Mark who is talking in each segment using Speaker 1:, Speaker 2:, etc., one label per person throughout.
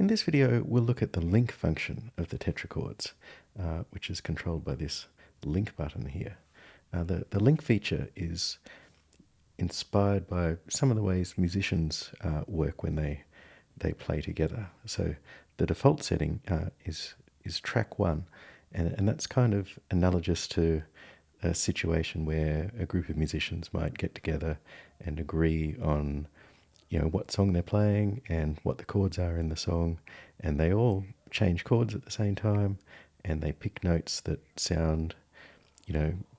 Speaker 1: In this video, we'll look at the link function of the tetrachords, which is controlled by this link button here. The link feature is inspired by some of the ways musicians work when they play together. So the default setting is track 1, and that's kind of analogous to a situation where a group of musicians might get together and agree on what song they're playing and what the chords are in the song, and they all change chords at the same time, and they pick notes that sound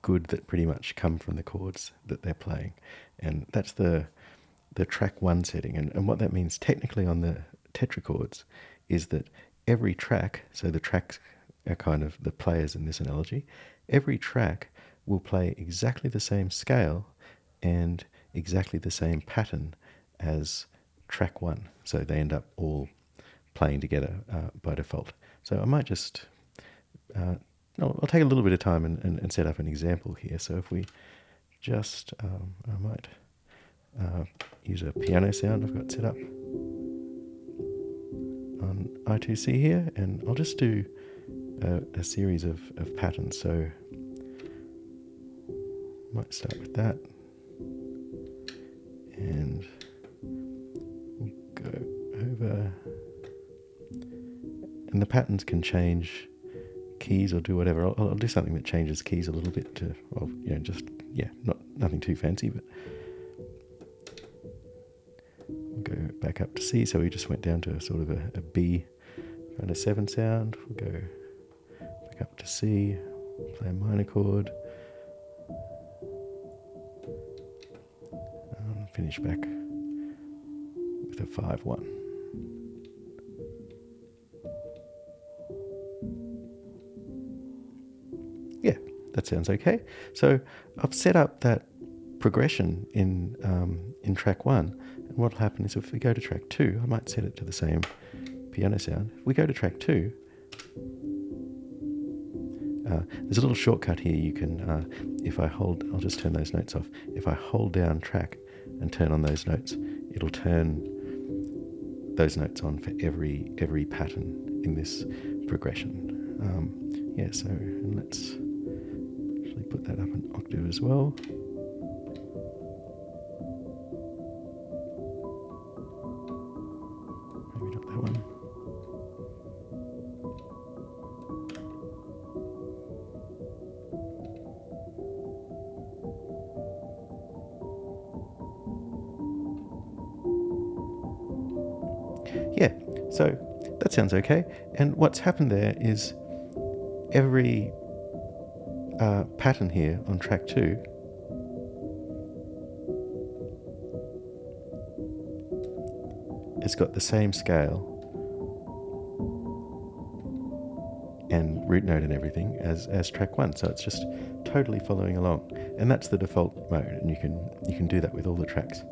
Speaker 1: good, that pretty much come from the chords that they're playing. And that's the track 1 setting. And what that means technically on the tetrachords is that every track, so the tracks are kind of the players in this analogy, every track will play exactly the same scale and exactly the same pattern as track 1. So they end up all playing together by default. So I might just, I'll take a little bit of time and set up an example here. So if we just, I might use a piano sound I've got set up on I2C here, and I'll just do a series of patterns. So might start with that, and we'll go over, and the patterns can change keys or do whatever. I'll do something that changes keys a little bit to, nothing too fancy, but we'll go back up to C. So we just went down to sort of a B kind of 7 sound. We'll go back up to C, play a minor chord, and finish back with a 5-1. Yeah, that sounds okay. So I've set up that progression in track 1, and what'll happen is if we go to track 2, I might set it to the same piano sound. If we go to track 2, there's a little shortcut here. You can, if I hold, I'll just turn those notes off. If I hold down track and turn on those notes, it'll turn those notes on for every pattern in this progression. So let's actually put that up an octave as well. Maybe not that one. Yeah, so that sounds okay. And what's happened there is every pattern here on track 2 has got the same scale and root note and everything as track 1. So it's just totally following along. And that's the default mode, and you can do that with all the tracks.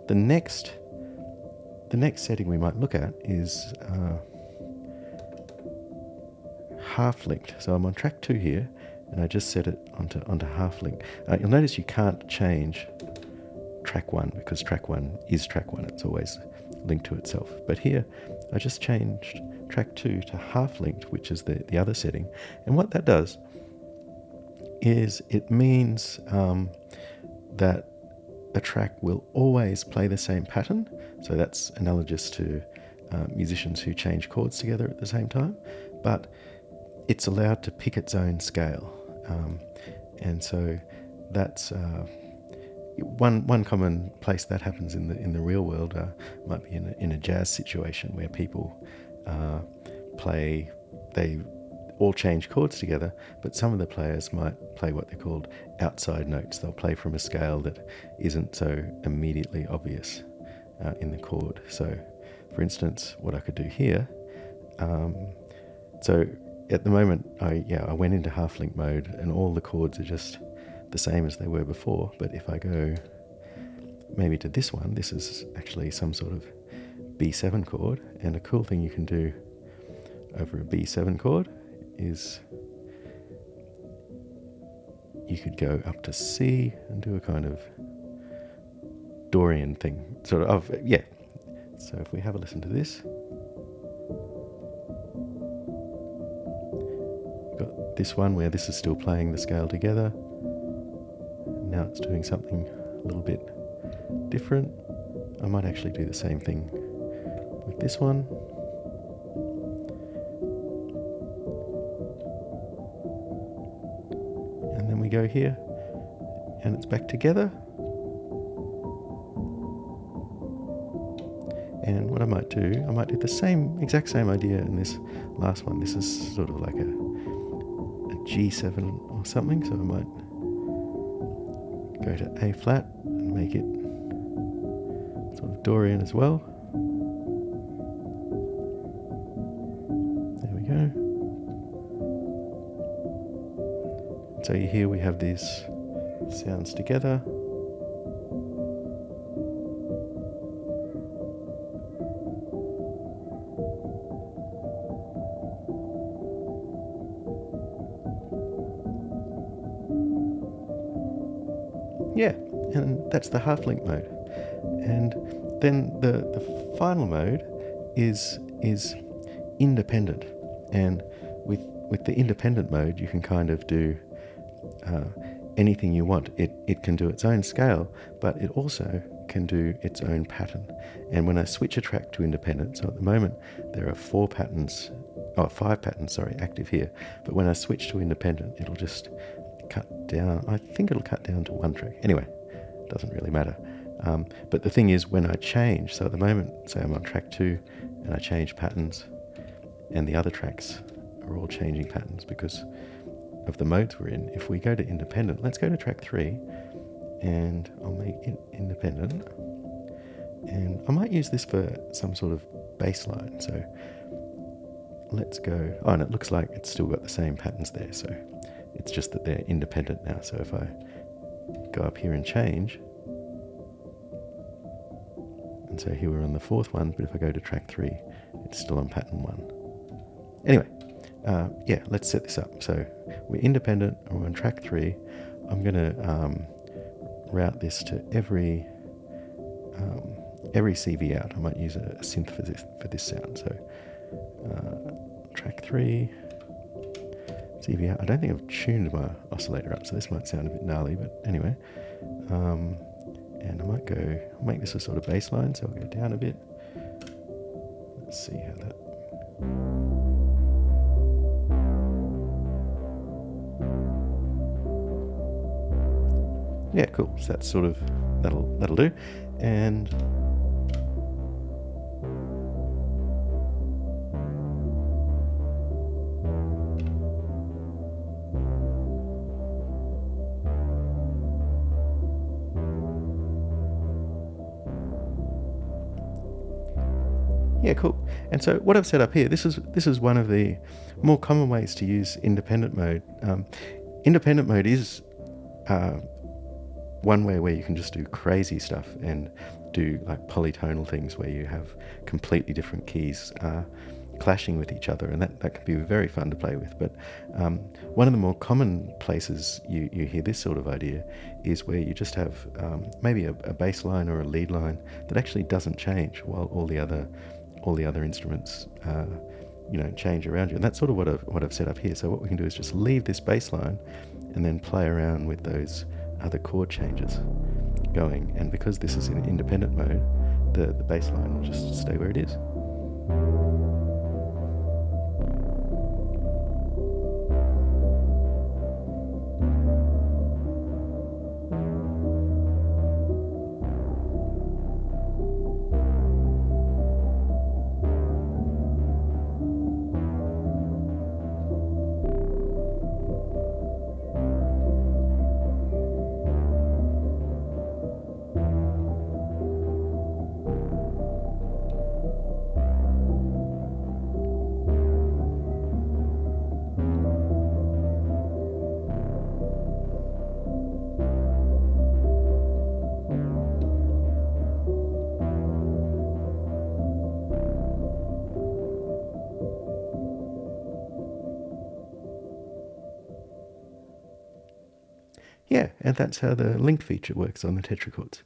Speaker 1: The next setting we might look at is half linked. So I'm on track 2 here, and I just set it onto half link. You'll notice you can't change track 1 because track 1 is track 1. It's always linked to itself. But here I just changed track 2 to half linked, which is the other setting. And what that does is it means that a track will always play the same pattern. So that's analogous to musicians who change chords together at the same time, but it's allowed to pick its own scale. And so that's one common place that happens in the real world might be in a jazz situation where people they all change chords together, but some of the players might play what they're called outside notes. They'll play from a scale that isn't so immediately obvious in the chord. So, for instance, what I could do here, so at the moment I went into half link mode and all the chords are just the same as they were before. But if I go maybe to this one, this is actually some sort of B7 chord, and a cool thing you can do over a B7 chord is you could go up to C and do a kind of Dorian thing, sort of, So if we have a listen to this, this one where this is still playing the scale together. Now it's doing something a little bit different. I might actually do the same thing with this one. And then we go here and it's back together. And what I might do the exact same idea in this last one. This is sort of like a G7 or something, so I might go to A flat and make it sort of Dorian as well. There we go. So here we have these sounds together. Yeah, and that's the half-link mode. And then the final mode is independent. And with the independent mode, you can kind of do anything you want. It can do its own scale, but it also can do its own pattern. And when I switch a track to independent, so at the moment there are 5 patterns, active here. But when I switch to independent, it'll just cut down. I think it'll cut down to 1 track. Anyway, doesn't really matter. But the thing is, when I change, so at the moment, say I'm on track 2 and I change patterns, and the other tracks are all changing patterns because of the modes we're in. If we go to independent, let's go to track 3, and I'll make it independent. And I might use this for some sort of bass line. So let's go. Oh, and it looks like it's still got the same patterns there. So it's just that they're independent now. So if I go up here and change, and so here we're on the 4th one, but if I go to track 3, it's still on pattern 1. Anyway, yeah, let's set this up. So we're independent, and we're on track 3. I'm going to route this to every CV out. I might use a synth for this sound. So track 3. CV out. I don't think I've tuned my oscillator up, so this might sound a bit gnarly, but anyway. And I might make this a sort of bass line, so I'll go down a bit. Let's see how that... Yeah, cool. So that's sort of, that'll do. And yeah, cool. And so what I've set up here, this is one of the more common ways to use independent mode. Independent mode is one way where you can just do crazy stuff and do like polytonal things where you have completely different keys clashing with each other, and that can be very fun to play with. But one of the more common places you hear this sort of idea is where you just have maybe a bass line or a lead line that actually doesn't change while all the other instruments change around you. And that's sort of what I've set up here. So what we can do is just leave this bass line and then play around with those other chord changes going. And because this is in independent mode, the bass line will just stay where it is. Yeah, and that's how the link feature works on the tetrachords.